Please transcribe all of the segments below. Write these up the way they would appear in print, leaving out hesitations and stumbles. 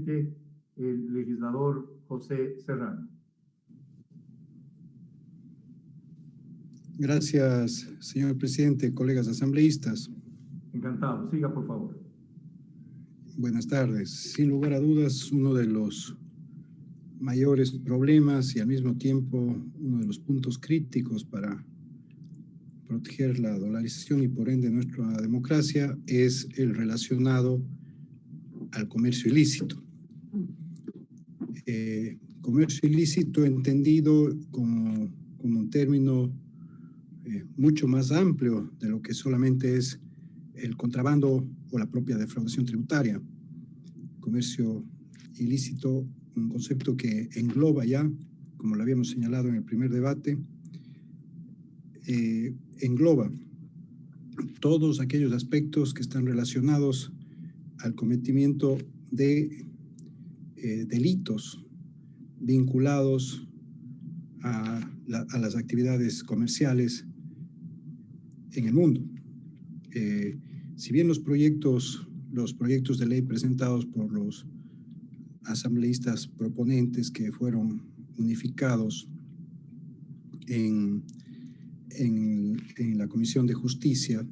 presidente, el legislador José Serrano. Gracias, señor presidente, colegas asambleístas. Encantado. Siga, por favor. Buenas tardes. Sin lugar a dudas, uno de los mayores problemas y al mismo tiempo uno de los puntos críticos para proteger la dolarización y por ende nuestra democracia es el relacionado al comercio ilícito. Comercio ilícito entendido como un término mucho más amplio de lo que solamente es el contrabando o la propia defraudación tributaria. Comercio ilícito, un concepto que engloba ya, como lo habíamos señalado en el primer debate, engloba todos aquellos aspectos que están relacionados al cometimiento de delitos vinculados a las actividades comerciales en el mundo. Si bien los proyectos de ley presentados por los asambleístas proponentes que fueron unificados en la Comisión de Justicia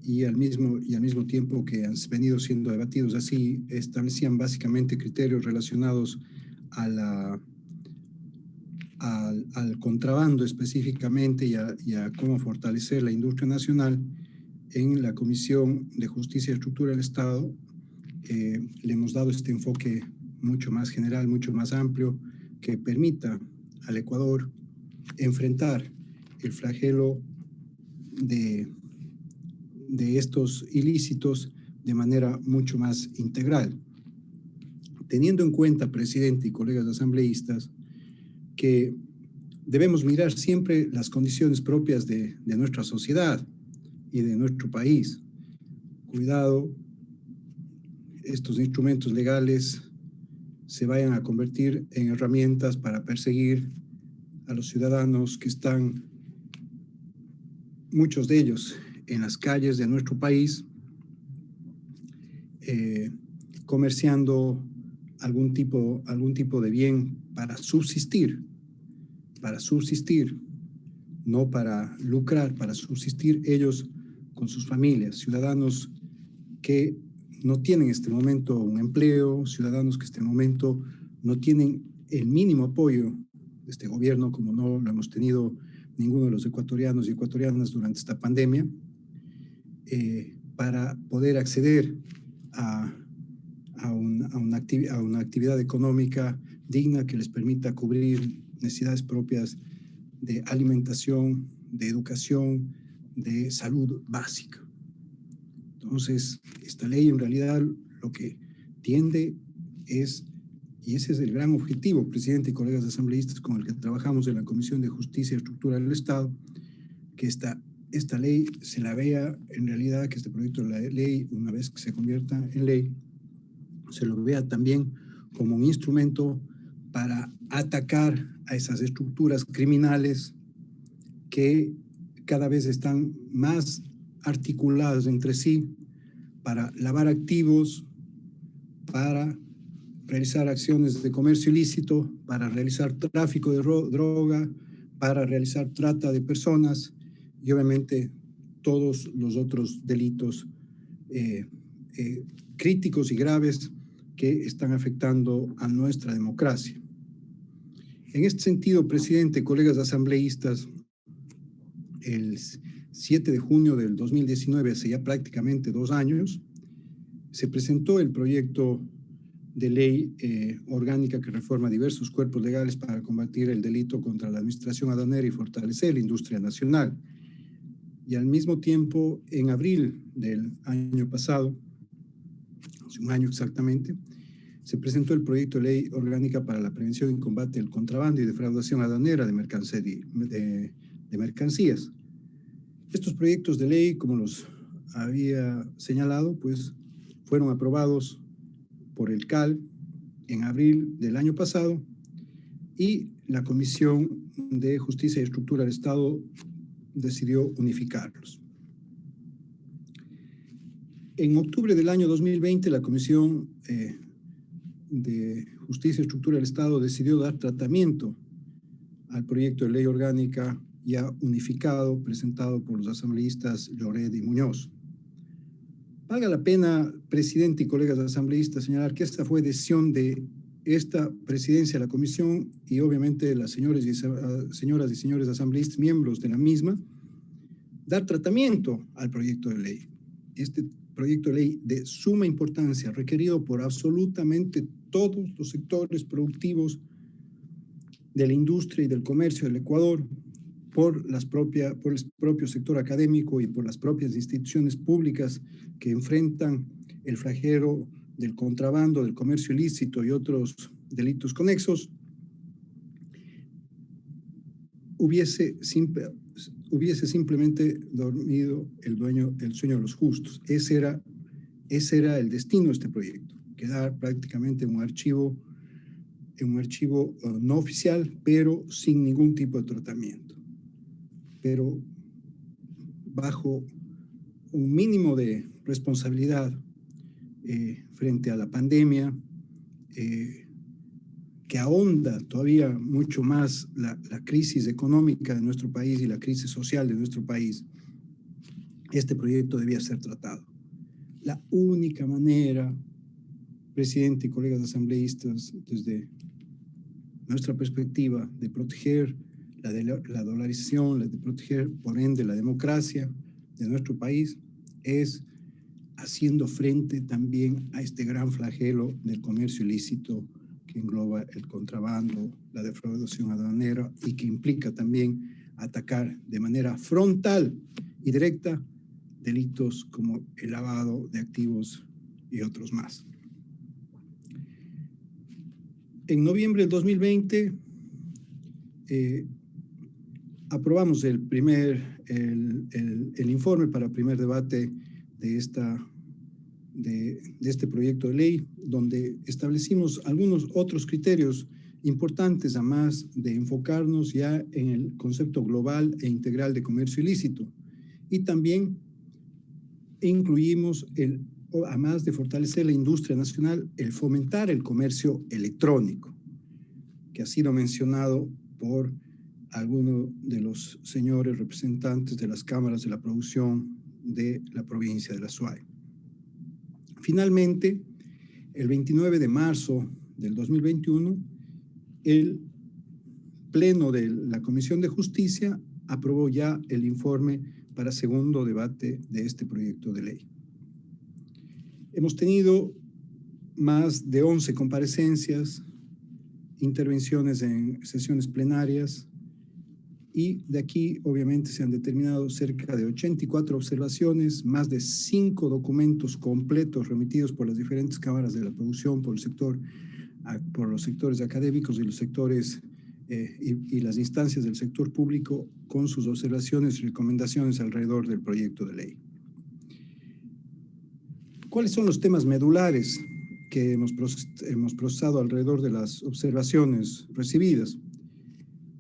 y al mismo tiempo que han venido siendo debatidos así, establecían básicamente criterios relacionados al contrabando específicamente y a cómo fortalecer la industria nacional. En la Comisión de Justicia y Estructura del Estado le hemos dado este enfoque mucho más general, mucho más amplio, que permita al Ecuador enfrentar el flagelo de estos ilícitos de manera mucho más integral. Teniendo en cuenta, presidente y colegas asambleístas, que debemos mirar siempre las condiciones propias de nuestra sociedad y de nuestro país. Cuidado, estos instrumentos legales se vayan a convertir en herramientas para perseguir a los ciudadanos que están, muchos de ellos, en las calles de nuestro país, comerciando algún tipo de bien para subsistir, no para lucrar, para subsistir ellos con sus familias, ciudadanos que no tienen en este momento un empleo, ciudadanos que en este momento no tienen el mínimo apoyo de este gobierno, como no lo hemos tenido ninguno de los ecuatorianos y ecuatorianas durante esta pandemia, para poder acceder a una actividad económica digna que les permita cubrir necesidades propias de alimentación, de educación, de salud básica. Entonces, esta ley en realidad lo que tiende es, y ese es el gran objetivo, presidente y colegas asambleístas con el que trabajamos en la Comisión de Justicia y Estructura del Estado, que esta ley se la vea en realidad, que este proyecto de ley, una vez que se convierta en ley, se lo vea también como un instrumento para atacar a esas estructuras criminales que cada vez están más articuladas entre sí para lavar activos, para realizar acciones de comercio ilícito, para realizar tráfico de droga, para realizar trata de personas y obviamente todos los otros delitos críticos y graves que están afectando a nuestra democracia. En este sentido, presidente, colegas asambleístas, el 7 de junio del 2019, hace ya prácticamente 2 años, se presentó el proyecto de ley orgánica que reforma diversos cuerpos legales para combatir el delito contra la administración aduanera y fortalecer la industria nacional. Y al mismo tiempo, en abril del año pasado, hace un año exactamente, se presentó el proyecto de ley orgánica para la prevención y combate del contrabando y defraudación aduanera de mercancías. Estos proyectos de ley, como los había señalado, pues fueron aprobados por el CAL en abril del año pasado y la Comisión de Justicia y Estructura del Estado decidió unificarlos. En octubre del año 2020, la Comisión de Justicia y Estructura del Estado decidió dar tratamiento al proyecto de ley orgánica ya unificado presentado por los asambleístas Lloret y Muñoz. Valga la pena, presidente y colegas asambleístas, señalar que esta fue decisión de esta presidencia de la comisión y obviamente de las señoras y señores asambleístas, miembros de la misma, dar tratamiento al proyecto de ley. Este proyecto de ley de suma importancia, requerido por absolutamente todos los sectores productivos de la industria y del comercio del Ecuador, por el propio sector académico y por las propias instituciones públicas que enfrentan el flagelo del contrabando, del comercio ilícito y otros delitos conexos, hubiese simplemente dormido el sueño de los justos. Ese era el destino de este proyecto, quedar prácticamente en un archivo no oficial, pero sin ningún tipo de tratamiento. Pero bajo un mínimo de responsabilidad frente a la pandemia, que ahonda todavía mucho más la crisis económica de nuestro país y la crisis social de nuestro país, este proyecto debía ser tratado. La única manera, presidente y colegas asambleístas, desde nuestra perspectiva de proteger la dolarización, de proteger por ende la democracia de nuestro país, es haciendo frente también a este gran flagelo del comercio ilícito que engloba el contrabando, la defraudación aduanera y que implica también atacar de manera frontal y directa delitos como el lavado de activos y otros más. En noviembre del 2020 aprobamos el informe para primer debate de este proyecto de ley, donde establecimos algunos otros criterios importantes, además de enfocarnos ya en el concepto global e integral de comercio ilícito. Y también incluimos, además de fortalecer la industria nacional, el fomentar el comercio electrónico, que ha sido mencionado por algunos de los señores representantes de las cámaras de la producción de la provincia de la Suay. Finalmente, el 29 de marzo del 2021, el Pleno de la Comisión de Justicia aprobó ya el informe para segundo debate de este proyecto de ley. Hemos tenido más de 11 comparecencias, intervenciones en sesiones plenarias, y de aquí obviamente se han determinado cerca de 84 observaciones, más de 5 documentos completos remitidos por las diferentes cámaras de la producción, por los sectores académicos y los sectores y las instancias del sector público con sus observaciones y recomendaciones alrededor del proyecto de ley. ¿Cuáles son los temas medulares que hemos procesado alrededor de las observaciones recibidas?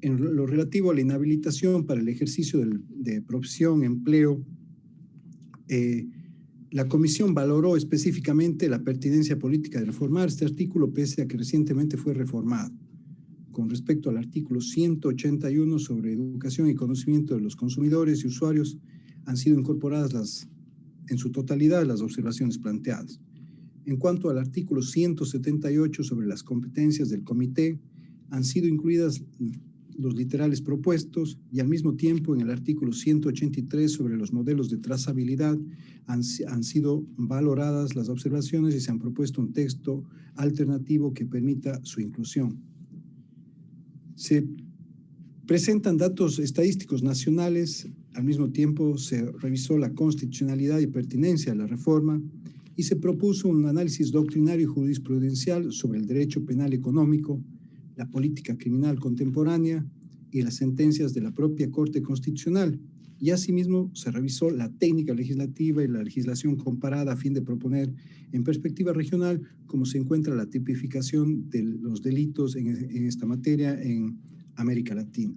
En lo relativo a la inhabilitación para el ejercicio de profesión, empleo, la comisión valoró específicamente la pertinencia política de reformar este artículo, pese a que recientemente fue reformado. Con respecto al artículo 181 sobre educación y conocimiento de los consumidores y usuarios, han sido incorporadas en su totalidad las observaciones planteadas. En cuanto al artículo 178 sobre las competencias del comité, han sido incluidas los literales propuestos, y al mismo tiempo en el artículo 183 sobre los modelos de trazabilidad han sido valoradas las observaciones y se han propuesto un texto alternativo que permita su inclusión. Se presentan datos estadísticos nacionales, al mismo tiempo se revisó la constitucionalidad y pertinencia de la reforma y se propuso un análisis doctrinario y jurisprudencial sobre el derecho penal económico, la política criminal contemporánea y las sentencias de la propia Corte Constitucional. Y asimismo se revisó la técnica legislativa y la legislación comparada a fin de proponer en perspectiva regional cómo se encuentra la tipificación de los delitos en esta materia en América Latina.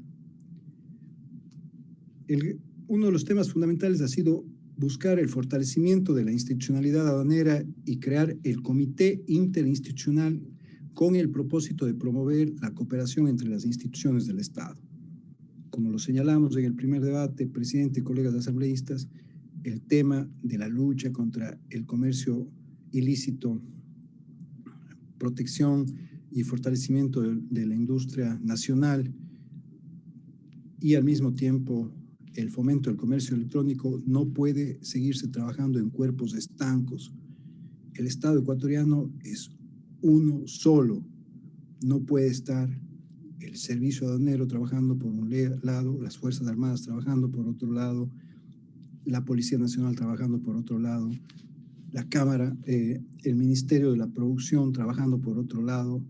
Uno de los temas fundamentales ha sido buscar el fortalecimiento de la institucionalidad aduanera y crear el Comité Interinstitucional con el propósito de promover la cooperación entre las instituciones del Estado. Como lo señalamos en el primer debate, presidente y colegas asambleístas, el tema de la lucha contra el comercio ilícito, protección y fortalecimiento de la industria nacional y al mismo tiempo el fomento del comercio electrónico no puede seguirse trabajando en cuerpos estancos. El Estado ecuatoriano es uno solo. No puede estar el servicio aduanero trabajando por un lado, las Fuerzas Armadas trabajando por otro lado, la Policía Nacional trabajando por otro lado, la Cámara, el Ministerio de la Producción trabajando por otro lado,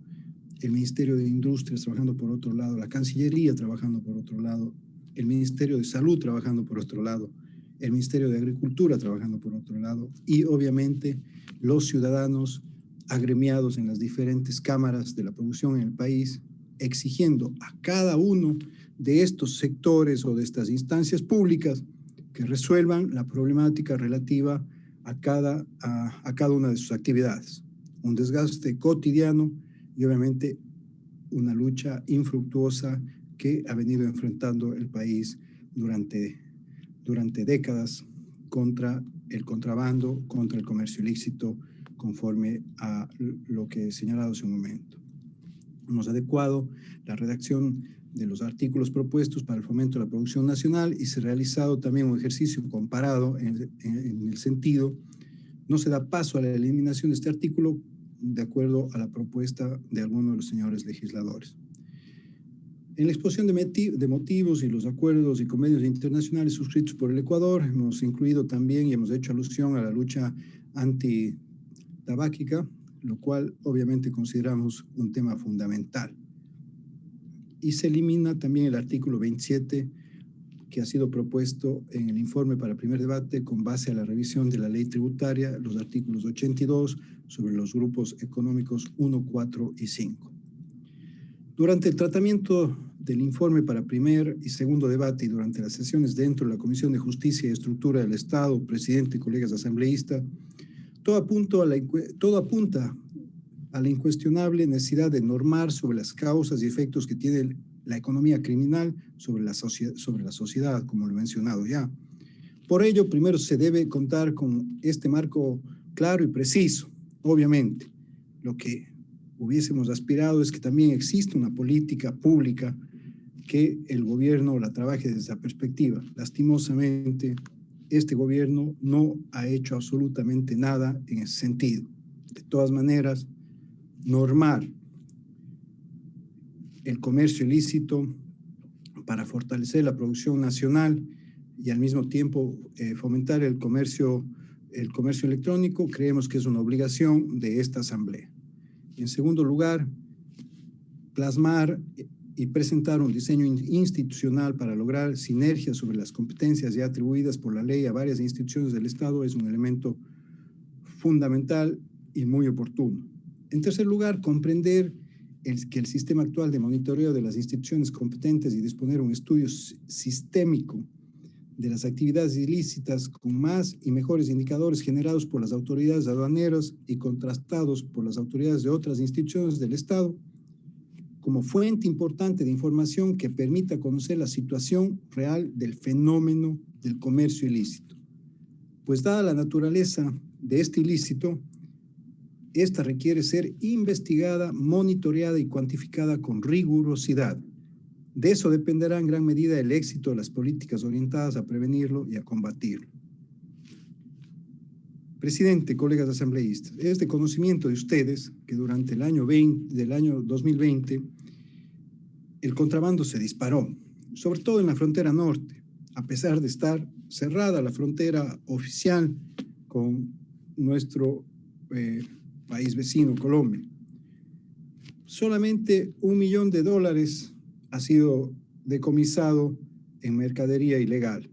el Ministerio de Industrias trabajando por otro lado, la Cancillería trabajando por otro lado, el Ministerio de Salud trabajando por otro lado, el Ministerio de Agricultura trabajando por otro lado y obviamente los ciudadanos agremiados en las diferentes cámaras de la producción en el país, exigiendo a cada uno de estos sectores o de estas instancias públicas que resuelvan la problemática relativa a cada una de sus actividades. Un desgaste cotidiano y obviamente una lucha infructuosa que ha venido enfrentando el país durante décadas contra el contrabando, contra el comercio ilícito, conforme a lo que he señalado hace un momento. Hemos adecuado la redacción de los artículos propuestos para el fomento de la producción nacional y se ha realizado también un ejercicio comparado en el sentido, no se da paso a la eliminación de este artículo de acuerdo a la propuesta de algunos de los señores legisladores. En la exposición de motivos y los acuerdos y convenios internacionales suscritos por el Ecuador, hemos incluido también y hemos hecho alusión a la lucha antitabáquica, lo cual obviamente consideramos un tema fundamental. Y se elimina también el artículo 27 que ha sido propuesto en el informe para el primer debate con base a la revisión de la ley tributaria, los artículos 82 sobre los grupos económicos 1, 4 y 5. Durante el tratamiento del informe para primer y segundo debate y durante las sesiones dentro de la Comisión de Justicia y Estructura del Estado, presidente y colegas asambleístas, todo apunta a la incuestionable necesidad de normar sobre las causas y efectos que tiene la economía criminal sobre la sociedad, como lo he mencionado ya. Por ello, primero se debe contar con este marco claro y preciso. Obviamente, lo que hubiésemos aspirado es que también exista una política pública que el gobierno la trabaje desde esa perspectiva. Lastimosamente, este gobierno no ha hecho absolutamente nada en ese sentido. De todas maneras, normar el comercio ilícito para fortalecer la producción nacional y al mismo tiempo fomentar el comercio electrónico, creemos que es una obligación de esta Asamblea. En segundo lugar, plasmar y presentar un diseño institucional para lograr sinergias sobre las competencias ya atribuidas por la ley a varias instituciones del Estado es un elemento fundamental y muy oportuno. En tercer lugar, comprender que el sistema actual de monitoreo de las instituciones competentes y disponer un estudio sistémico de las actividades ilícitas con más y mejores indicadores generados por las autoridades aduaneras y contrastados por las autoridades de otras instituciones del Estado, como fuente importante de información que permita conocer la situación real del fenómeno del comercio ilícito. Pues dada la naturaleza de este ilícito, esta requiere ser investigada, monitoreada y cuantificada con rigurosidad. De eso dependerá en gran medida el éxito de las políticas orientadas a prevenirlo y a combatirlo. Presidente, colegas asambleístas, es de conocimiento de ustedes que durante el año 2020 el contrabando se disparó, sobre todo en la frontera norte, a pesar de estar cerrada la frontera oficial con nuestro país vecino, Colombia. Solamente $1 millón ha sido decomisado en mercadería ilegal,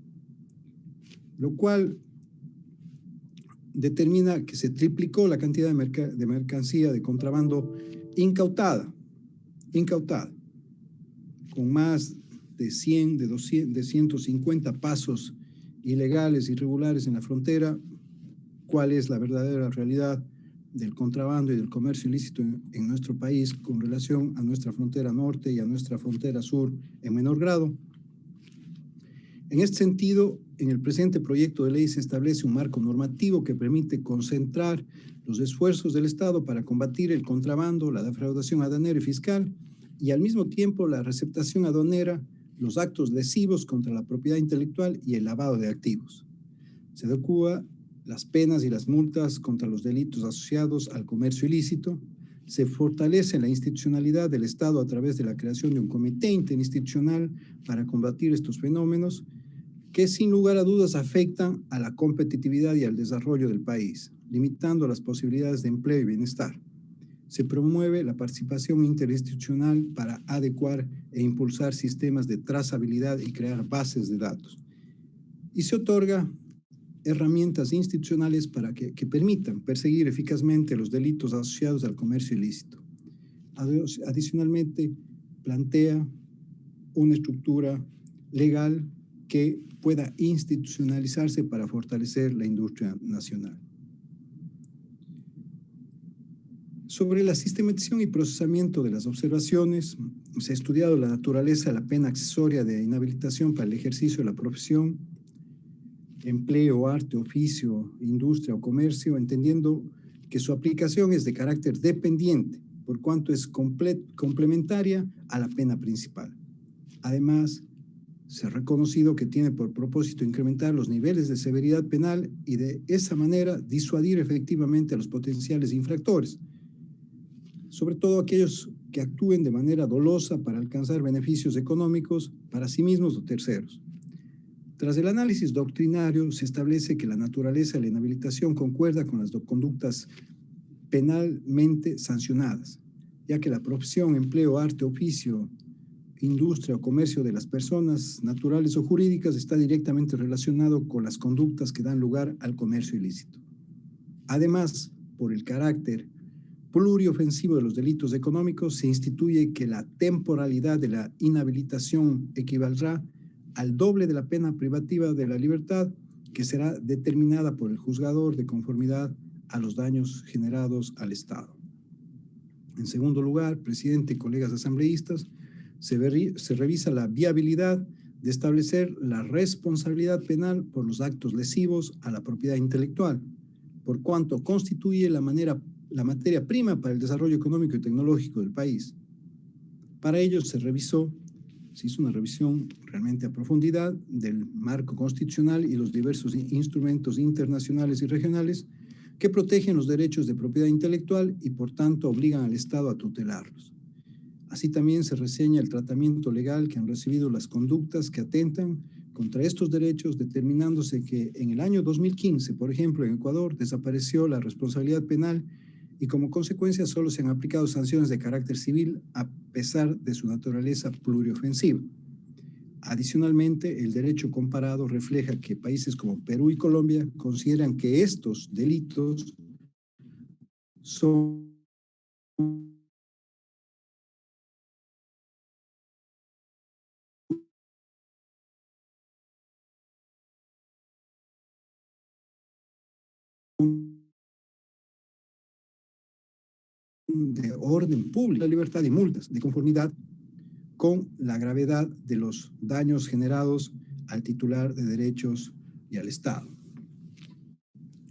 lo cual determina que se triplicó la cantidad de mercancía de contrabando incautada, con más de 100, de 150 pasos ilegales, irregulares en la frontera. ¿Cuál es la verdadera realidad? del contrabando y del comercio ilícito en nuestro país con relación a nuestra frontera norte y a nuestra frontera sur en menor grado. En este sentido, en el presente proyecto de ley se establece un marco normativo que permite concentrar los esfuerzos del Estado para combatir el contrabando, la defraudación aduanera y fiscal, y al mismo tiempo la receptación aduanera, los actos lesivos contra la propiedad intelectual y el lavado de activos. Se adecúa las penas y las multas contra los delitos asociados al comercio ilícito. Se fortalece la institucionalidad del Estado a través de la creación de un comité interinstitucional para combatir estos fenómenos que sin lugar a dudas afectan a la competitividad y al desarrollo del país, limitando las posibilidades de empleo y bienestar. Se promueve la participación interinstitucional para adecuar e impulsar sistemas de trazabilidad y crear bases de datos. Y se otorga herramientas institucionales para que permitan perseguir eficazmente los delitos asociados al comercio ilícito. Adicionalmente, plantea una estructura legal que pueda institucionalizarse para fortalecer la industria nacional. Sobre la sistematización y procesamiento de las observaciones, se ha estudiado la naturaleza de la pena accesoria de inhabilitación para el ejercicio de la profesión, empleo, arte, oficio, industria o comercio, entendiendo que su aplicación es de carácter dependiente, por cuanto es complementaria a la pena principal. Además, se ha reconocido que tiene por propósito incrementar los niveles de severidad penal y de esa manera disuadir efectivamente a los potenciales infractores, sobre todo aquellos que actúen de manera dolosa para alcanzar beneficios económicos para sí mismos o terceros. Tras el análisis doctrinario, se establece que la naturaleza de la inhabilitación concuerda con las conductas penalmente sancionadas, ya que la profesión, empleo, arte, oficio, industria o comercio de las personas naturales o jurídicas está directamente relacionado con las conductas que dan lugar al comercio ilícito. Además, por el carácter pluriofensivo de los delitos económicos, se instituye que la temporalidad de la inhabilitación equivaldrá al doble de la pena privativa de la libertad, que será determinada por el juzgador de conformidad a los daños generados al Estado. En segundo lugar, presidente y colegas asambleístas, se revisa la viabilidad de establecer la responsabilidad penal por los actos lesivos a la propiedad intelectual, por cuanto constituye la materia prima para el desarrollo económico y tecnológico del país. Para ello se hizo una revisión realmente a profundidad del marco constitucional y los diversos instrumentos internacionales y regionales que protegen los derechos de propiedad intelectual y por tanto obligan al Estado a tutelarlos. Así también se reseña el tratamiento legal que han recibido las conductas que atentan contra estos derechos, determinándose que en el año 2015, por ejemplo, en Ecuador, desapareció la responsabilidad penal y como consecuencia solo se han aplicado sanciones de carácter civil a pesar de su naturaleza pluriofensiva. Adicionalmente, el derecho comparado refleja que países como Perú y Colombia consideran que estos delitos son de orden público, la libertad y multas de conformidad con la gravedad de los daños generados al titular de derechos y al Estado.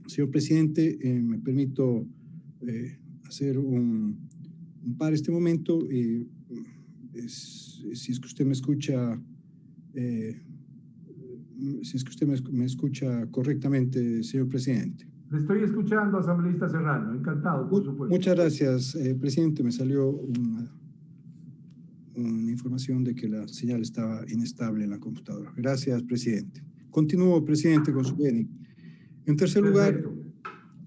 Señor presidente, me permito hacer un par en este momento. Si es que usted me escucha, me escucha correctamente, señor presidente. Le estoy escuchando, asambleísta Serrano. Encantado, por supuesto. Muchas gracias, presidente. Me salió una información de que la señal estaba inestable en la computadora. Gracias, presidente. Continúo, presidente, con su venia. En tercer lugar,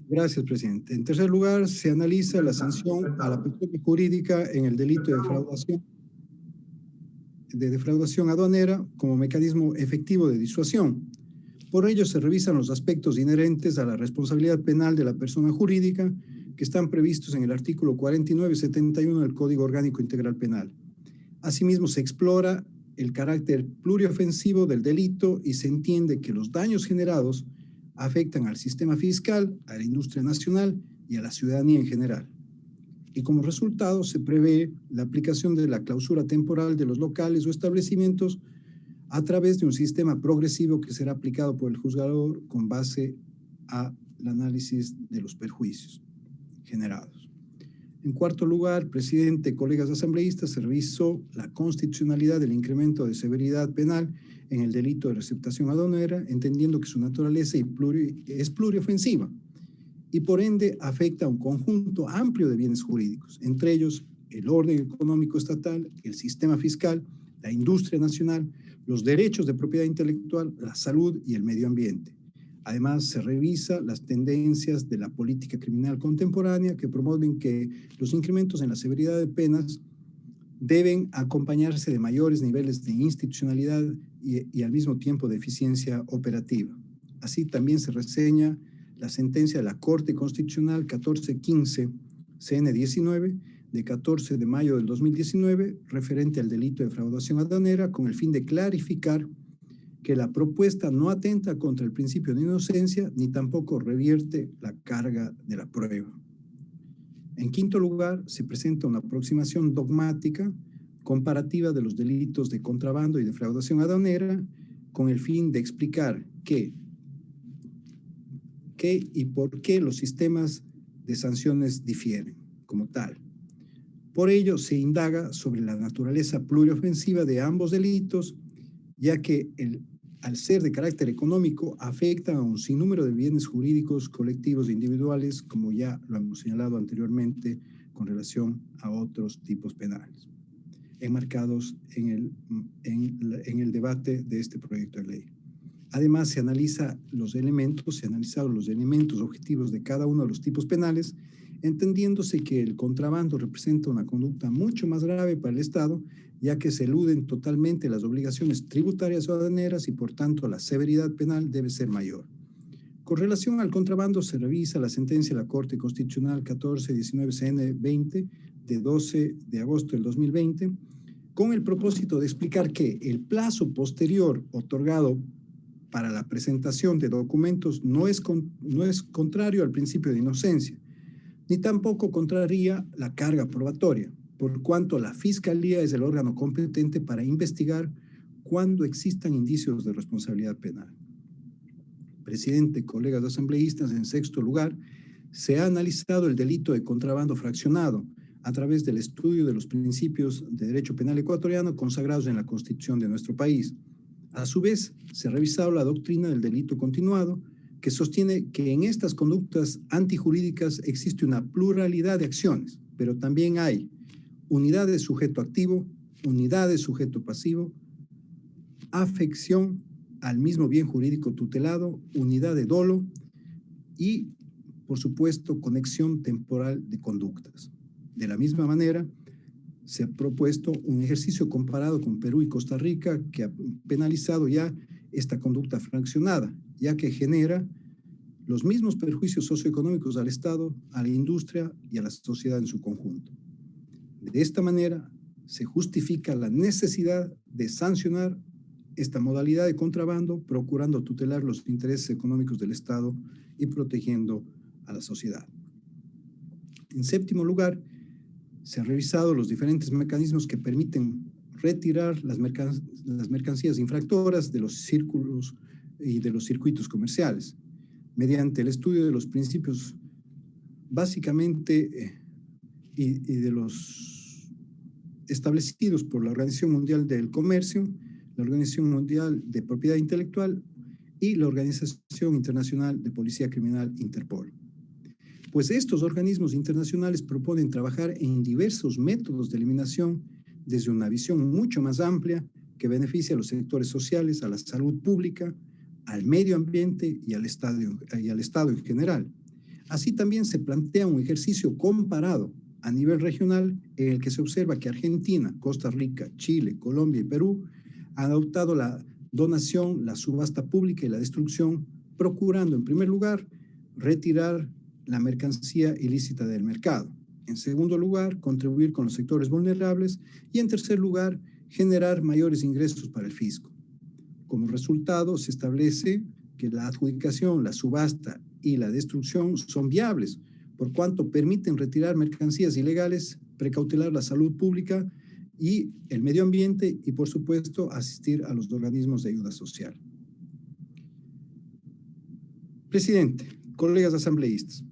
gracias, presidente. En tercer lugar, se analiza la sanción a la persona jurídica en el delito de defraudación aduanera como mecanismo efectivo de disuasión. Por ello, se revisan los aspectos inherentes a la responsabilidad penal de la persona jurídica que están previstos en el artículo 49 y 71 del Código Orgánico Integral Penal. Asimismo, se explora el carácter pluriofensivo del delito y se entiende que los daños generados afectan al sistema fiscal, a la industria nacional y a la ciudadanía en general. Y como resultado se prevé la aplicación de la clausura temporal de los locales o establecimientos a través de un sistema progresivo que será aplicado por el juzgador con base al análisis de los perjuicios generados. En cuarto lugar, presidente, colegas asambleístas, se revisó la constitucionalidad del incremento de severidad penal en el delito de receptación aduanera, entendiendo que su naturaleza es pluriofensiva y por ende afecta a un conjunto amplio de bienes jurídicos, entre ellos el orden económico estatal, el sistema fiscal, la industria nacional, los derechos de propiedad intelectual, la salud y el medio ambiente. Además, se revisa las tendencias de la política criminal contemporánea que promueven que los incrementos en la severidad de penas deben acompañarse de mayores niveles de institucionalidad y al mismo tiempo de eficiencia operativa. Así también se reseña la sentencia de la Corte Constitucional 1415 CN19 de 14 de mayo del 2019 referente al delito de defraudación aduanera con el fin de clarificar que la propuesta no atenta contra el principio de inocencia ni tampoco revierte la carga de la prueba. En quinto lugar, se presenta una aproximación dogmática comparativa de los delitos de contrabando y defraudación aduanera con el fin de explicar qué y por qué los sistemas de sanciones difieren como tal. Por ello, se indaga sobre la naturaleza pluriofensiva de ambos delitos, ya que al ser de carácter económico, afectan a un sinnúmero de bienes jurídicos colectivos e individuales, como ya lo hemos señalado anteriormente con relación a otros tipos penales, enmarcados en el debate de este proyecto de ley. Además, se analizan los elementos objetivos de cada uno de los tipos penales, entendiéndose que el contrabando representa una conducta mucho más grave para el Estado, ya que se eluden totalmente las obligaciones tributarias o aduaneras y por tanto la severidad penal debe ser mayor. Con relación al contrabando se revisa la sentencia de la Corte Constitucional 1419 CN20 de 12 de agosto del 2020 con el propósito de explicar que el plazo posterior otorgado para la presentación de documentos no es contrario al principio de inocencia, ni tampoco contraría la carga probatoria, por cuanto la Fiscalía es el órgano competente para investigar cuando existan indicios de responsabilidad penal. Presidente, colegas asambleístas, en sexto lugar, se ha analizado el delito de contrabando fraccionado a través del estudio de los principios de derecho penal ecuatoriano consagrados en la Constitución de nuestro país. A su vez, se ha revisado la doctrina del delito continuado, que sostiene que en estas conductas antijurídicas existe una pluralidad de acciones, pero también hay unidad de sujeto activo, unidad de sujeto pasivo, afección al mismo bien jurídico tutelado, unidad de dolo y, por supuesto, conexión temporal de conductas. De la misma manera, se ha propuesto un ejercicio comparado con Perú y Costa Rica que ha penalizado ya esta conducta fraccionada, ya que genera los mismos perjuicios socioeconómicos al Estado, a la industria y a la sociedad en su conjunto. De esta manera, se justifica la necesidad de sancionar esta modalidad de contrabando, procurando tutelar los intereses económicos del Estado y protegiendo a la sociedad. En séptimo lugar, se han revisado los diferentes mecanismos que permiten retirar las mercancías infractoras de los círculos y de los circuitos comerciales, mediante el estudio de los principios básicamente y de los establecidos por la Organización Mundial del Comercio, la Organización Mundial de Propiedad Intelectual y la Organización Internacional de Policía Criminal Interpol. Pues estos organismos internacionales proponen trabajar en diversos métodos de eliminación desde una visión mucho más amplia que beneficia a los sectores sociales, a la salud pública, al medio ambiente y al Estado en general. Así también se plantea un ejercicio comparado a nivel regional en el que se observa que Argentina, Costa Rica, Chile, Colombia y Perú han adoptado la donación, la subasta pública y la destrucción, procurando en primer lugar retirar la mercancía ilícita del mercado. En segundo lugar, contribuir con los sectores vulnerables y en tercer lugar, generar mayores ingresos para el fisco. Como resultado, se establece que la adjudicación, la subasta y la destrucción son viables, por cuanto permiten retirar mercancías ilegales, precautelar la salud pública y el medio ambiente y, por supuesto, asistir a los organismos de ayuda social. Presidente, colegas asambleístas,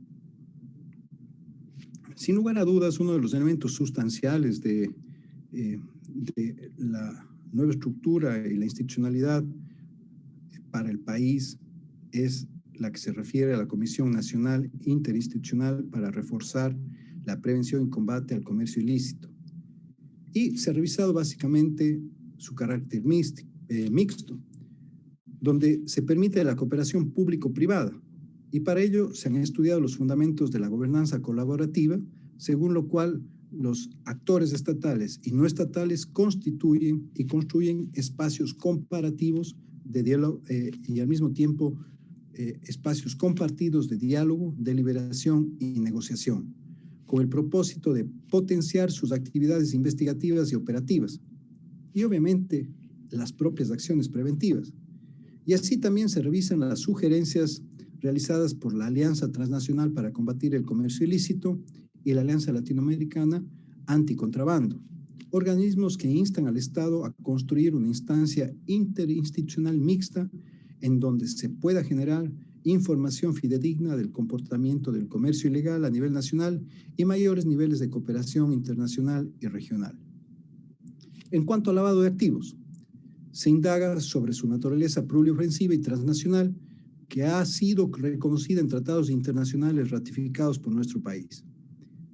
sin lugar a dudas, uno de los elementos sustanciales de la nueva estructura y la institucionalidad para el país es la que se refiere a la Comisión Nacional Interinstitucional para reforzar la prevención y combate al comercio ilícito. Y se ha revisado básicamente su carácter mixto, donde se permite la cooperación público-privada, y para ello se han estudiado los fundamentos de la gobernanza colaborativa, según lo cual los actores estatales y no estatales constituyen y construyen espacios comparativos de diálogo y al mismo tiempo espacios compartidos de diálogo, deliberación y negociación, con el propósito de potenciar sus actividades investigativas y operativas, y obviamente las propias acciones preventivas. Y así también se revisan las sugerencias realizadas por la Alianza Transnacional para Combatir el Comercio Ilícito y la Alianza Latinoamericana Anticontrabando, organismos que instan al Estado a construir una instancia interinstitucional mixta en donde se pueda generar información fidedigna del comportamiento del comercio ilegal a nivel nacional y mayores niveles de cooperación internacional y regional. En cuanto al lavado de activos, se indaga sobre su naturaleza pluriofensiva y transnacional que ha sido reconocida en tratados internacionales ratificados por nuestro país.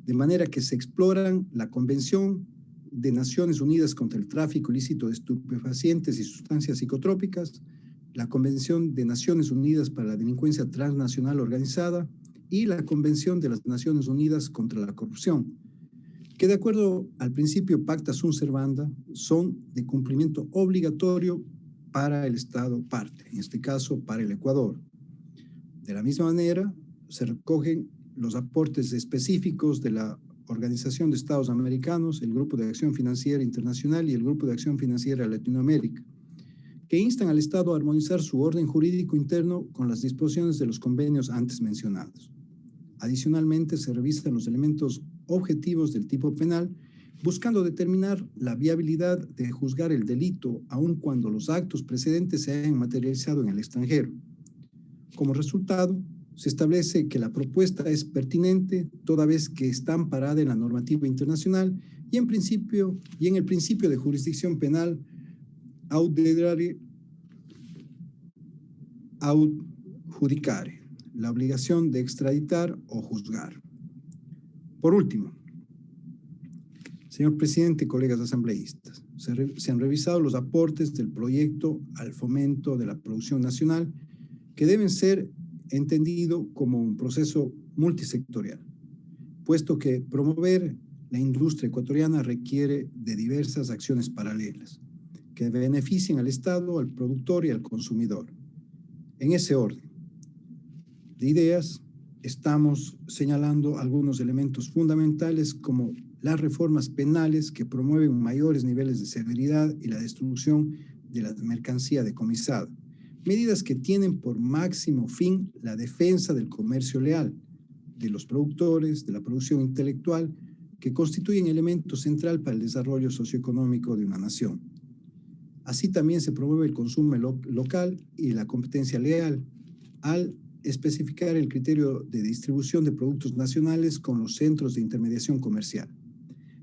De manera que se exploran la Convención de Naciones Unidas contra el Tráfico Ilícito de Estupefacientes y Sustancias Psicotrópicas, la Convención de Naciones Unidas para la Delincuencia Transnacional Organizada y la Convención de las Naciones Unidas contra la Corrupción, que de acuerdo al principio pacta sunt servanda son de cumplimiento obligatorio para el Estado parte, en este caso para el Ecuador. De la misma manera, se recogen los aportes específicos de la Organización de Estados Americanos, el Grupo de Acción Financiera Internacional y el Grupo de Acción Financiera Latinoamérica, que instan al Estado a armonizar su orden jurídico interno con las disposiciones de los convenios antes mencionados. Adicionalmente, se revisan los elementos objetivos del tipo penal, buscando determinar la viabilidad de juzgar el delito aun cuando los actos precedentes se hayan materializado en el extranjero. Como resultado, se establece que la propuesta es pertinente toda vez que está amparada en la normativa internacional y en el principio de jurisdicción penal aut judicare, la obligación de extraditar o juzgar. Por último, señor presidente y colegas asambleístas, se han revisado los aportes del proyecto al fomento de la producción nacional que deben ser entendido como un proceso multisectorial, puesto que promover la industria ecuatoriana requiere de diversas acciones paralelas que beneficien al Estado, al productor y al consumidor. En ese orden de ideas, estamos señalando algunos elementos fundamentales como las reformas penales que promueven mayores niveles de severidad y la destrucción de la mercancía decomisada, medidas que tienen por máximo fin la defensa del comercio leal, de los productores, de la producción intelectual, que constituyen elemento central para el desarrollo socioeconómico de una nación. Así también se promueve el consumo local y la competencia leal al especificar el criterio de distribución de productos nacionales con los centros de intermediación comercial.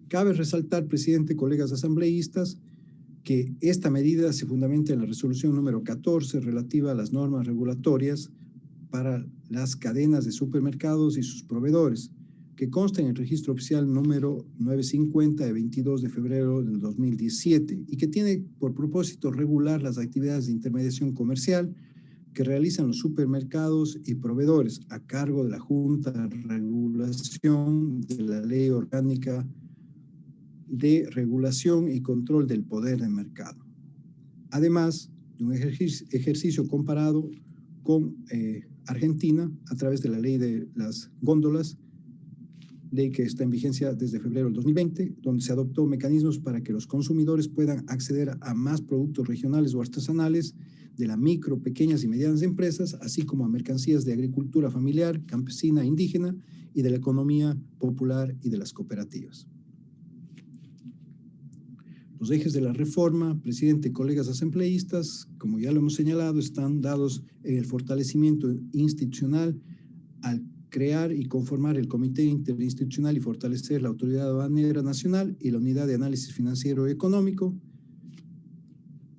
Cabe resaltar, presidente, colegas asambleístas, que esta medida se fundamenta en la resolución número 14 relativa a las normas regulatorias para las cadenas de supermercados y sus proveedores, que consta en el registro oficial número 950 de 22 de febrero del 2017 y que tiene por propósito regular las actividades de intermediación comercial que realizan los supermercados y proveedores a cargo de la Junta de Regulación de la Ley Orgánica de Regulación y Control del Poder del Mercado. Además de un ejercicio comparado con Argentina a través de la ley de las góndolas ley que está en vigencia desde febrero del 2020, donde se adoptó mecanismos para que los consumidores puedan acceder a más productos regionales o artesanales de las micro, pequeñas y medianas empresas, así como a mercancías de agricultura familiar, campesina, indígena y de la economía popular y de las cooperativas. Los ejes de la reforma, presidente y colegas asambleístas, como ya lo hemos señalado, están dados en el fortalecimiento institucional al crear y conformar el Comité Interinstitucional y fortalecer la Autoridad Aduanera Nacional y la Unidad de Análisis Financiero y Económico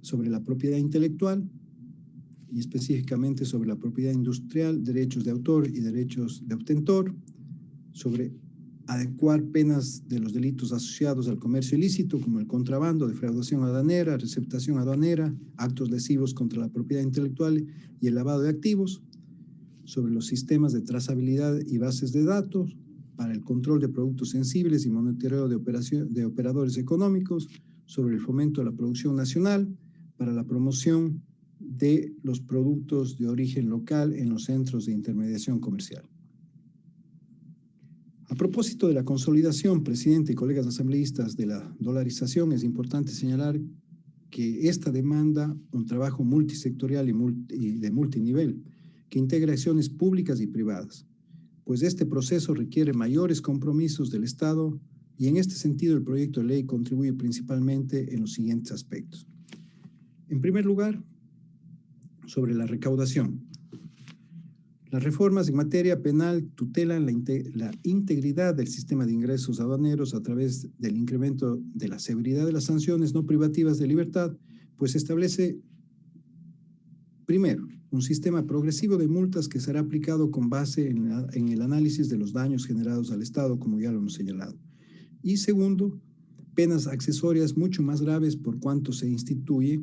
sobre la propiedad intelectual y específicamente sobre la propiedad industrial, derechos de autor y derechos de obtentor, sobre adecuar penas de los delitos asociados al comercio ilícito como el contrabando, defraudación aduanera, receptación aduanera, actos lesivos contra la propiedad intelectual y el lavado de activos, sobre los sistemas de trazabilidad y bases de datos para el control de productos sensibles y monitoreo de operadores económicos, sobre el fomento de la producción nacional, para la promoción de los productos de origen local en los centros de intermediación comercial. A propósito de la consolidación, presidente y colegas asambleístas, de la dolarización, es importante señalar que esta demanda un trabajo multisectorial y de multinivel, que integra acciones públicas y privadas, pues este proceso requiere mayores compromisos del Estado y en este sentido el proyecto de ley contribuye principalmente en los siguientes aspectos. En primer lugar, sobre la recaudación. Las reformas en materia penal tutelan la integridad del sistema de ingresos aduaneros a través del incremento de la severidad de las sanciones no privativas de libertad, pues establece, primero, un sistema progresivo de multas que será aplicado con base en el análisis de los daños generados al Estado, como ya lo hemos señalado. Y segundo, penas accesorias mucho más graves por cuanto se instituye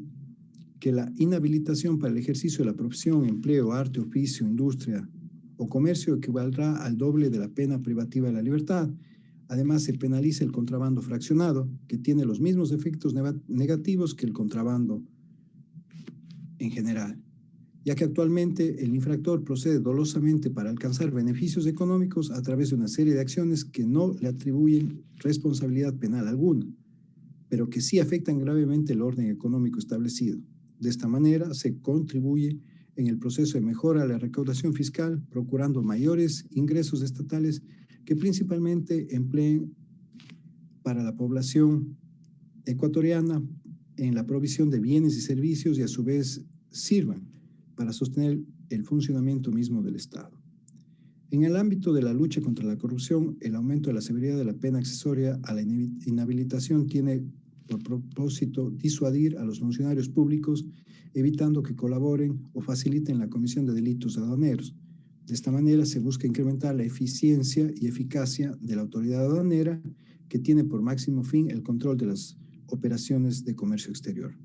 que la inhabilitación para el ejercicio de la profesión, empleo, arte, oficio, industria o comercio equivaldrá al doble de la pena privativa de la libertad. Además, se penaliza el contrabando fraccionado, que tiene los mismos efectos negativos que el contrabando en general, ya que actualmente el infractor procede dolosamente para alcanzar beneficios económicos a través de una serie de acciones que no le atribuyen responsabilidad penal alguna, pero que sí afectan gravemente el orden económico establecido. De esta manera se contribuye en el proceso de mejora de la recaudación fiscal, procurando mayores ingresos estatales que principalmente empleen para la población ecuatoriana en la provisión de bienes y servicios y a su vez sirvan para sostener el funcionamiento mismo del Estado. En el ámbito de la lucha contra la corrupción, el aumento de la severidad de la pena accesoria a la inhabilitación tiene por propósito disuadir a los funcionarios públicos, evitando que colaboren o faciliten la comisión de delitos aduaneros. De esta manera se busca incrementar la eficiencia y eficacia de la autoridad aduanera, que tiene por máximo fin el control de las operaciones de comercio exterior.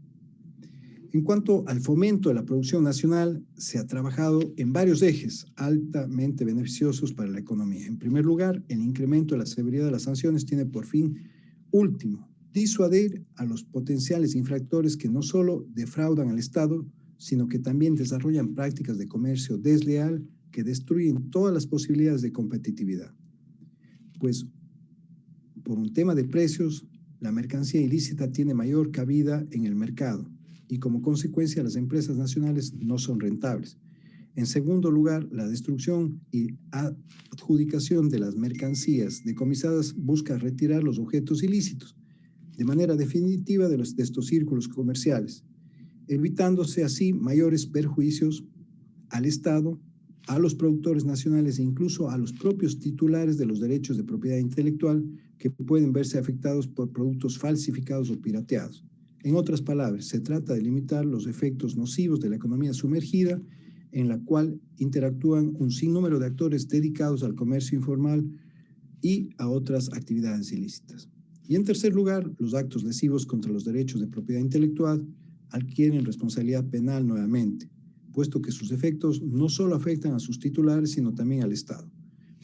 En cuanto al fomento de la producción nacional, se ha trabajado en varios ejes altamente beneficiosos para la economía. En primer lugar, el incremento de la severidad de las sanciones tiene por fin último disuadir a los potenciales infractores que no solo defraudan al Estado, sino que también desarrollan prácticas de comercio desleal que destruyen todas las posibilidades de competitividad. Pues, por un tema de precios, la mercancía ilícita tiene mayor cabida en el mercado y como consecuencia las empresas nacionales no son rentables. En segundo lugar, la destrucción y adjudicación de las mercancías decomisadas busca retirar los objetos ilícitos de manera definitiva de estos círculos comerciales, evitándose así mayores perjuicios al Estado, a los productores nacionales e incluso a los propios titulares de los derechos de propiedad intelectual que pueden verse afectados por productos falsificados o pirateados. En otras palabras, se trata de limitar los efectos nocivos de la economía sumergida, en la cual interactúan un sinnúmero de actores dedicados al comercio informal y a otras actividades ilícitas. Y en tercer lugar, los actos lesivos contra los derechos de propiedad intelectual adquieren responsabilidad penal nuevamente, puesto que sus efectos no solo afectan a sus titulares, sino también al Estado,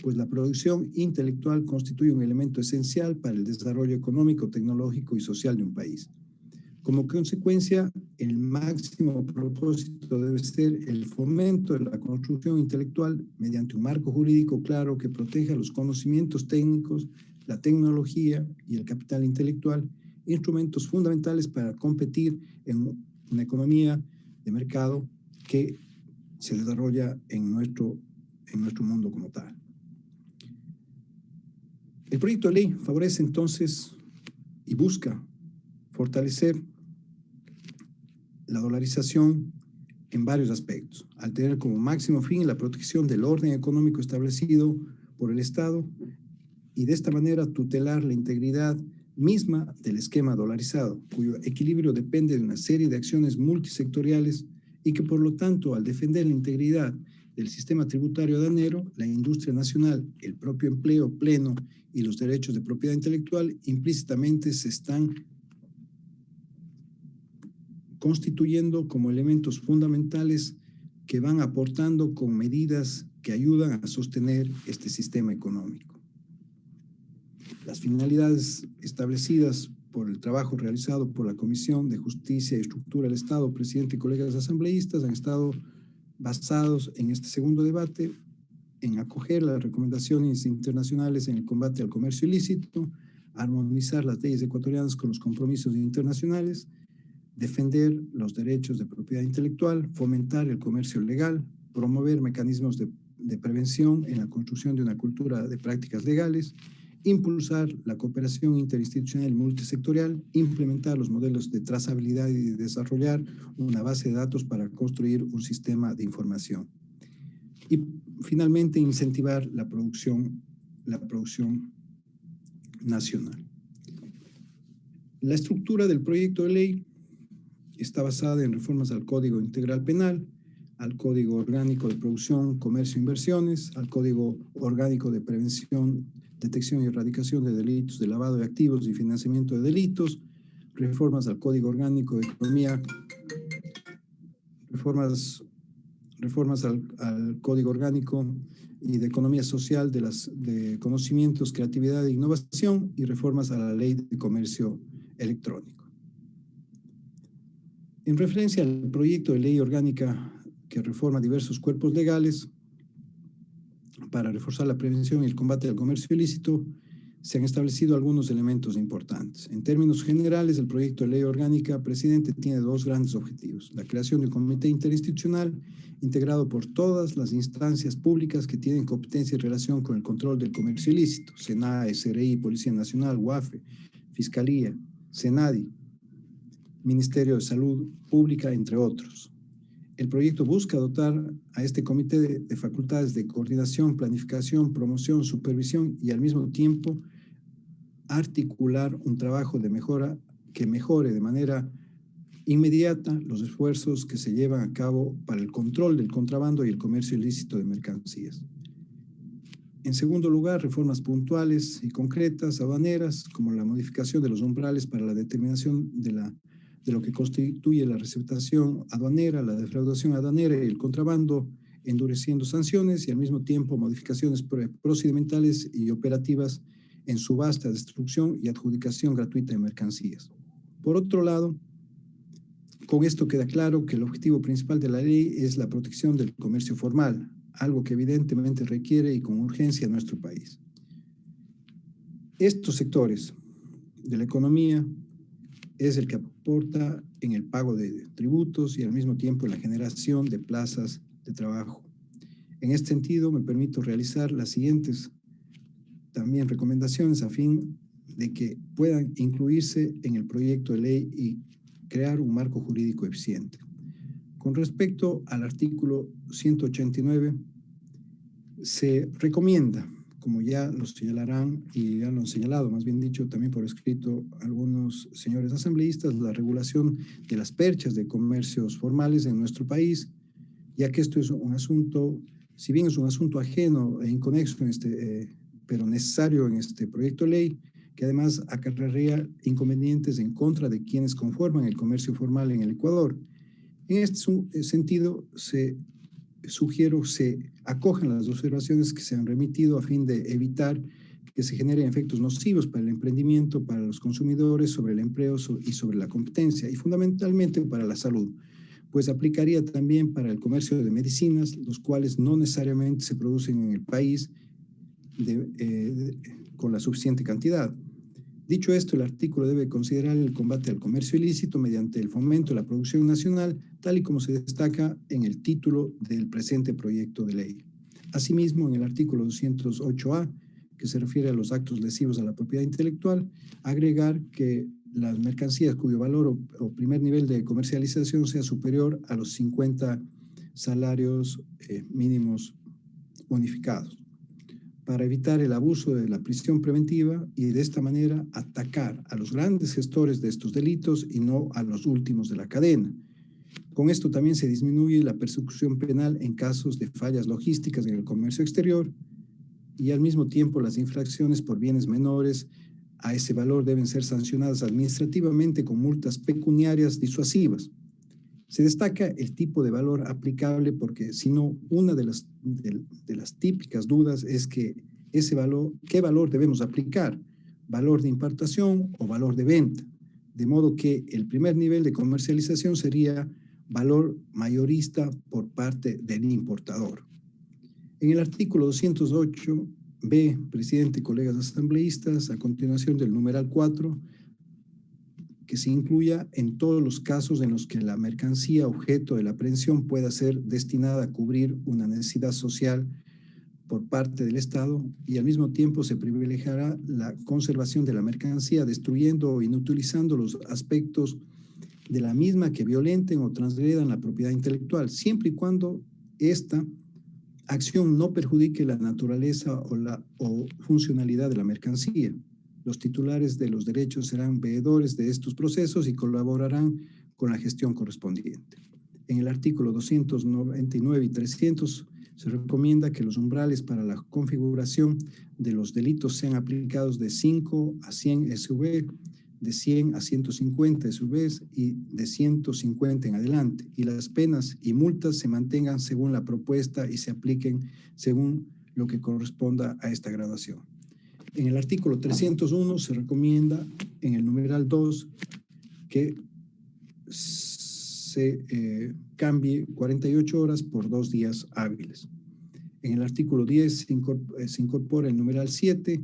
pues la producción intelectual constituye un elemento esencial para el desarrollo económico, tecnológico y social de un país. Como consecuencia, el máximo propósito debe ser el fomento de la construcción intelectual mediante un marco jurídico claro que proteja los conocimientos técnicos, la tecnología y el capital intelectual, instrumentos fundamentales para competir en una economía de mercado que se desarrolla en nuestro mundo como tal. El proyecto de ley favorece entonces y busca fortalecer la dolarización en varios aspectos, al tener como máximo fin la protección del orden económico establecido por el Estado y de esta manera tutelar la integridad misma del esquema dolarizado, cuyo equilibrio depende de una serie de acciones multisectoriales y que por lo tanto, al defender la integridad del sistema tributario aduanero, la industria nacional, el propio empleo pleno y los derechos de propiedad intelectual implícitamente se están constituyendo como elementos fundamentales que van aportando con medidas que ayudan a sostener este sistema económico. Las finalidades establecidas por el trabajo realizado por la Comisión de Justicia y Estructura del Estado, presidente y colegas asambleístas, han estado basados en este segundo debate en acoger las recomendaciones internacionales en el combate al comercio ilícito, armonizar las leyes ecuatorianas con los compromisos internacionales, defender los derechos de propiedad intelectual, fomentar el comercio legal, promover mecanismos de prevención en la construcción de una cultura de prácticas legales, impulsar la cooperación interinstitucional y multisectorial, implementar los modelos de trazabilidad y desarrollar una base de datos para construir un sistema de información. Y finalmente, incentivar la producción nacional. La estructura del proyecto de ley está basada en reformas al Código Integral Penal, al Código Orgánico de Producción, Comercio e Inversiones, al Código Orgánico de Prevención, Detección y Erradicación de Delitos de Lavado de Activos y Financiamiento de Delitos, reformas al Código Orgánico de Economía, reformas al Código Orgánico y de Economía Social de Conocimientos, Creatividad e Innovación y reformas a la Ley de Comercio Electrónico. En referencia al proyecto de ley orgánica que reforma diversos cuerpos legales para reforzar la prevención y el combate al comercio ilícito, se han establecido algunos elementos importantes. En términos generales, el proyecto de ley orgánica, presidente, tiene dos grandes objetivos: la creación de un comité interinstitucional integrado por todas las instancias públicas que tienen competencia y relación con el control del comercio ilícito: SENAE, SRI, Policía Nacional, UAFE, Fiscalía, SENADI, Ministerio de Salud Pública, entre otros. El proyecto busca dotar a este comité de facultades de coordinación, planificación, promoción, supervisión y al mismo tiempo articular un trabajo de mejora que mejore de manera inmediata los esfuerzos que se llevan a cabo para el control del contrabando y el comercio ilícito de mercancías. En segundo lugar, reformas puntuales y concretas aduaneras, como la modificación de los umbrales para la determinación de lo que constituye la receptación aduanera, la defraudación aduanera y el contrabando, endureciendo sanciones y al mismo tiempo modificaciones procedimentales y operativas en subasta, destrucción y adjudicación gratuita de mercancías. Por otro lado, con esto queda claro que el objetivo principal de la ley es la protección del comercio formal, algo que evidentemente requiere y con urgencia nuestro país. Estos sectores de la economía es el que aporta en el pago de tributos y al mismo tiempo en la generación de plazas de trabajo. En este sentido, me permito realizar las siguientes también recomendaciones a fin de que puedan incluirse en el proyecto de ley y crear un marco jurídico eficiente. Con respecto al artículo 189, se recomienda, como ya lo señalarán y ya lo han señalado, más bien dicho, también por escrito algunos señores asambleístas, la regulación de las perchas de comercios formales en nuestro país, ya que esto es un asunto, si bien es un asunto ajeno e inconexo pero necesario en este proyecto de ley, que además acarrea inconvenientes en contra de quienes conforman el comercio formal en el Ecuador. En este sentido, se acogen las observaciones que se han remitido a fin de evitar que se generen efectos nocivos para el emprendimiento, para los consumidores, sobre el empleo y sobre la competencia, y fundamentalmente para la salud, pues aplicaría también para el comercio de medicinas, los cuales no necesariamente se producen en el país con la suficiente cantidad. Dicho esto, el artículo debe considerar el combate al comercio ilícito mediante el fomento de la producción nacional, tal y como se destaca en el título del presente proyecto de ley. Asimismo, en el artículo 208A, que se refiere a los actos lesivos a la propiedad intelectual, agregar que las mercancías cuyo valor o primer nivel de comercialización sea superior a los 50 salarios mínimos bonificados, para evitar el abuso de la prisión preventiva y de esta manera atacar a los grandes gestores de estos delitos y no a los últimos de la cadena. Con esto también se disminuye la persecución penal en casos de fallas logísticas en el comercio exterior y al mismo tiempo las infracciones por bienes menores a ese valor deben ser sancionadas administrativamente con multas pecuniarias disuasivas. Se destaca el tipo de valor aplicable porque si no, una de las típicas dudas es que ese valor, ¿qué valor debemos aplicar? ¿Valor de importación o valor de venta? De modo que el primer nivel de comercialización sería valor mayorista por parte del importador. En el artículo 208b, presidente y colegas asambleístas, a continuación del numeral 4, que se incluya en todos los casos en los que la mercancía objeto de la aprehensión pueda ser destinada a cubrir una necesidad social por parte del Estado y al mismo tiempo se privilegiará la conservación de la mercancía destruyendo o inutilizando los aspectos de la misma que violenten o transgredan la propiedad intelectual, siempre y cuando esta acción no perjudique la naturaleza o funcionalidad de la mercancía. Los titulares de los derechos serán veedores de estos procesos y colaborarán con la gestión correspondiente. En el artículo 299 y 300 se recomienda que los umbrales para la configuración de los delitos sean aplicados de 5 a 100 SUV, de 100 a 150 SUVs y de 150 en adelante, y las penas y multas se mantengan según la propuesta y se apliquen según lo que corresponda a esta graduación. En el artículo 301 se recomienda en el numeral 2 que se cambie 48 horas por 2 días hábiles. En el artículo 10 se incorpora el numeral 7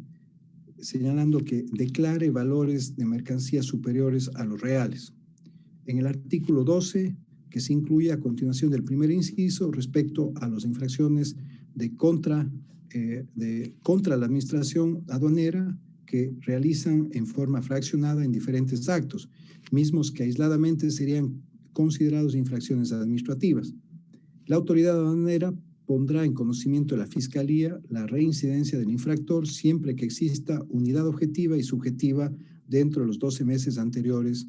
señalando que declare valores de mercancías superiores a los reales. En el artículo 12 que se incluye a continuación del primer inciso respecto a las infracciones contra la administración aduanera que realizan en forma fraccionada en diferentes actos, mismos que aisladamente serían considerados infracciones administrativas. La autoridad aduanera pondrá en conocimiento de la Fiscalía la reincidencia del infractor siempre que exista unidad objetiva y subjetiva dentro de los 12 meses anteriores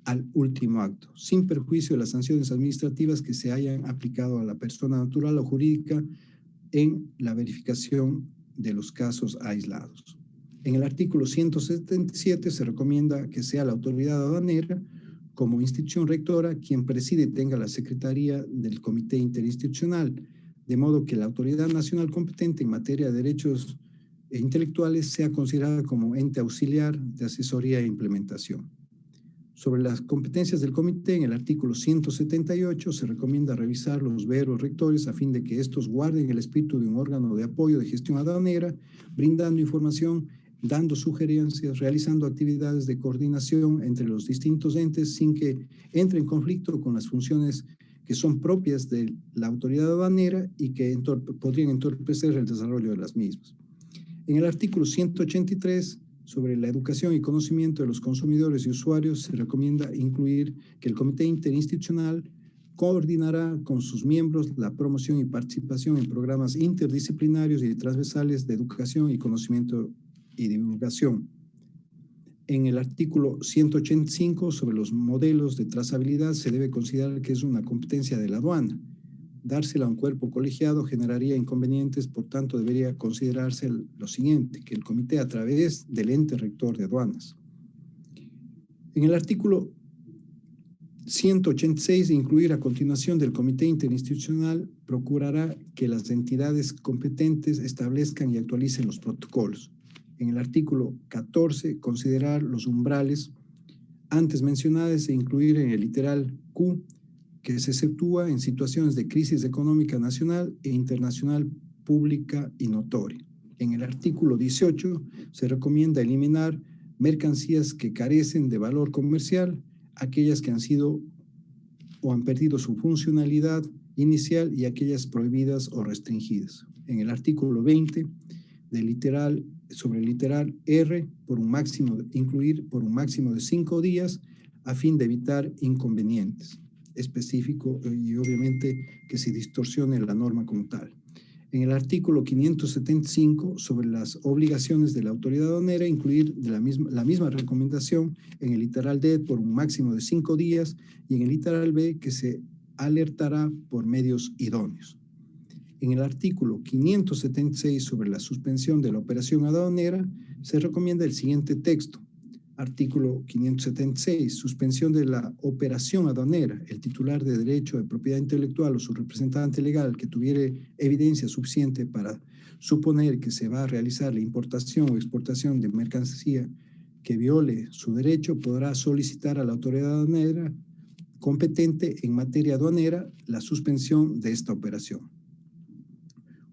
al último acto, sin perjuicio de las sanciones administrativas que se hayan aplicado a la persona natural o jurídica en la verificación de los casos aislados. En el artículo 177 se recomienda que sea la autoridad aduanera como institución rectora quien preside y tenga la secretaría del Comité Interinstitucional, de modo que la autoridad nacional competente en materia de derechos intelectuales sea considerada como ente auxiliar de asesoría e implementación. Sobre las competencias del comité, en el artículo 178 se recomienda revisar los veros rectores a fin de que estos guarden el espíritu de un órgano de apoyo de gestión aduanera, brindando información, dando sugerencias, realizando actividades de coordinación entre los distintos entes sin que entre en conflicto con las funciones que son propias de la autoridad aduanera y que podrían entorpecer el desarrollo de las mismas. En el artículo 183, sobre la educación y conocimiento de los consumidores y usuarios, se recomienda incluir que el Comité Interinstitucional coordinará con sus miembros la promoción y participación en programas interdisciplinarios y transversales de educación y conocimiento y divulgación. En el artículo 185 sobre los modelos de trazabilidad se debe considerar que es una competencia de la aduana. Dársela a un cuerpo colegiado generaría inconvenientes, por tanto debería considerarse lo siguiente, que el comité a través del ente rector de aduanas. En el artículo 186, incluir a continuación del comité interinstitucional, procurará que las entidades competentes establezcan y actualicen los protocolos. En el artículo 14, considerar los umbrales antes mencionados e incluir en el literal Q que se exceptúa en situaciones de crisis económica nacional e internacional pública y notoria. En el artículo 18 se recomienda eliminar mercancías que carecen de valor comercial, aquellas que han sido o han perdido su funcionalidad inicial y aquellas prohibidas o restringidas. En el artículo 20 sobre el literal R, incluir por un máximo de 5 días a fin de evitar inconvenientes específico y obviamente que se distorsione la norma como tal. En el artículo 575 sobre las obligaciones de la autoridad aduanera, incluir la misma recomendación en el literal D por un máximo de 5 días y en el literal B que se alertará por medios idóneos. En el artículo 576 sobre la suspensión de la operación aduanera se recomienda el siguiente texto. Artículo 576, suspensión de la operación aduanera. El titular de derecho de propiedad intelectual o su representante legal que tuviere evidencia suficiente para suponer que se va a realizar la importación o exportación de mercancía que viole su derecho podrá solicitar a la autoridad aduanera competente en materia aduanera la suspensión de esta operación.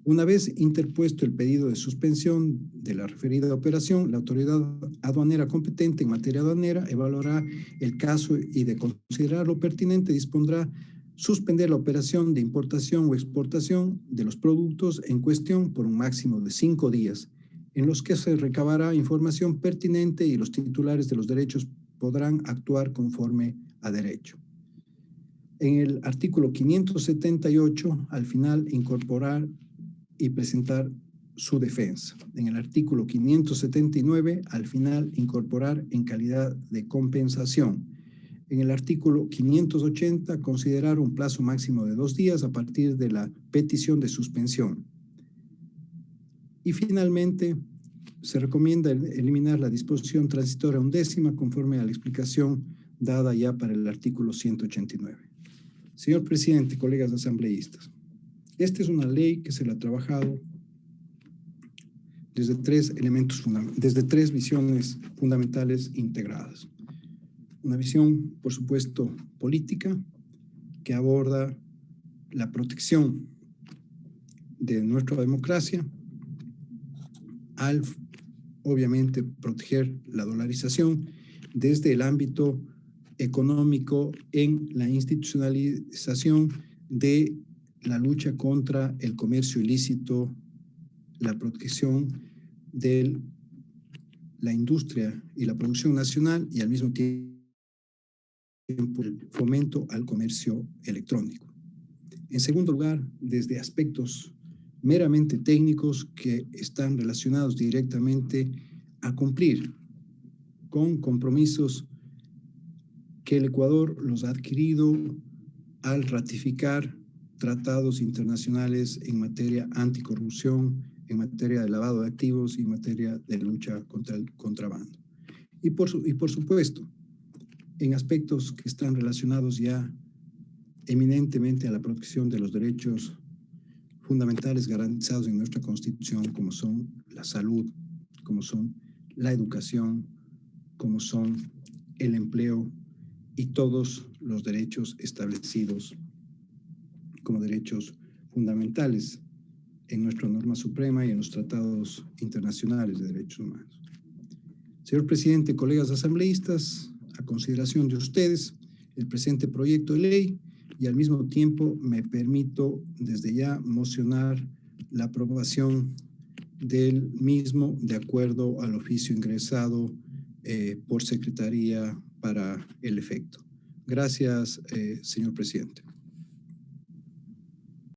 Una vez interpuesto el pedido de suspensión de la referida operación, la autoridad aduanera competente en materia aduanera evaluará el caso y de considerarlo pertinente dispondrá suspender la operación de importación o exportación de los productos en cuestión por un máximo de 5 días, en los que se recabará información pertinente y los titulares de los derechos podrán actuar conforme a derecho. En el artículo 578, al final, incorporar y presentar su defensa. En el artículo 579, al final, incorporar en calidad de compensación. En el artículo 580, considerar un plazo máximo de 2 días a partir de la petición de suspensión. Y finalmente, se recomienda eliminar la disposición transitoria 11ª conforme a la explicación dada ya para el artículo 189. Señor presidente, colegas asambleístas, esta es una ley que se la ha trabajado desde desde 3 visiones fundamentales integradas. Una visión, por supuesto, política, que aborda la protección de nuestra democracia al, obviamente, proteger la dolarización desde el ámbito económico en la institucionalización de la lucha contra el comercio ilícito, la protección de la industria y la producción nacional y al mismo tiempo el fomento al comercio electrónico. En segundo lugar, desde aspectos meramente técnicos que están relacionados directamente a cumplir con compromisos que el Ecuador los ha adquirido al ratificar tratados internacionales en materia anticorrupción, en materia de lavado de activos y en materia de lucha contra el contrabando. Y por supuesto, en aspectos que están relacionados ya eminentemente a la protección de los derechos fundamentales garantizados en nuestra Constitución, como son la salud, como son la educación, como son el empleo y todos los derechos establecidos como derechos fundamentales en nuestra norma suprema y en los tratados internacionales de derechos humanos. Señor presidente, colegas asambleístas, a consideración de ustedes, el presente proyecto de ley y al mismo tiempo me permito desde ya mocionar la aprobación del mismo de acuerdo al oficio ingresado por Secretaría para el efecto. Gracias, señor presidente.